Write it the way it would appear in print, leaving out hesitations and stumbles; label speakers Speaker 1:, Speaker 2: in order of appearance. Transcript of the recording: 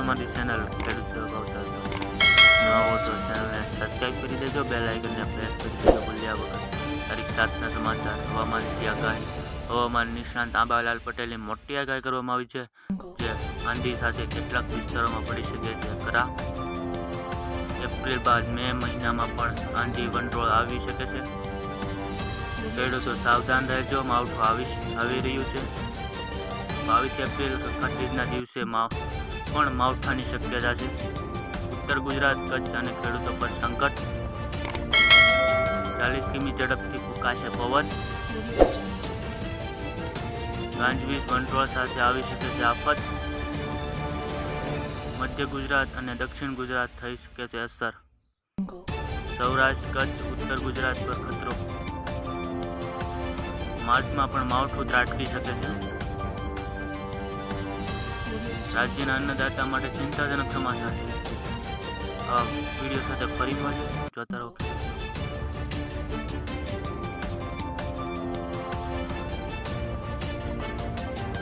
Speaker 1: તમારી ચેનલ ખેડૂત ભાવતા નવા હો તો ચેનલને સબસ્ક્રાઈબ કરી દેજો, બેલ આઇકનને પ્રેસ કરી દેજો ભૂલ્યા વગર. તારીખ 7ના સમાચાર. હવામાનની આગાહી. હવામાન નિષ્ણાંત આંબાલાલ પટેલની મોટી આગાહી કરવામાં આવી છે, જે આંધી સાથે કેટલાક વિસ્તારોમાં પડી શકે છે ખરા. એપ્રિલ બાદ મે મહિનામાં પણ આંધી વંટોળ આવી શકે છે. ખેડૂતો સાવધાન રહેજો, માવઠું આવી રહ્યું છે. 22 એપ્રિલ અખાત્રીજના દિવસે પણ માવઠાની શક્યતા છે. ઉત્તર ગુજરાત, કચ્છ અને ખેડૂતો પર સંકટ. 40 કિમી ઝડપથી ફૂંકાશે પવન. ગાજવીજ વંટોળ સાથે આવી શકે છે આફત. મધ્ય ગુજરાત અને દક્ષિણ ગુજરાત થઈ શકે છે અસર. સૌરાષ્ટ્ર, કચ્છ, ઉત્તર ગુજરાત પર ખતરો. માર્ચમાં પણ માવઠું ત્રાટકી શકે છે. રાજ્યના અન્નદાતા માટે ચિંતાજનક સમાચાર છે. આ વિડીયો સાથે ફરી મળીએ. જોતા રહો.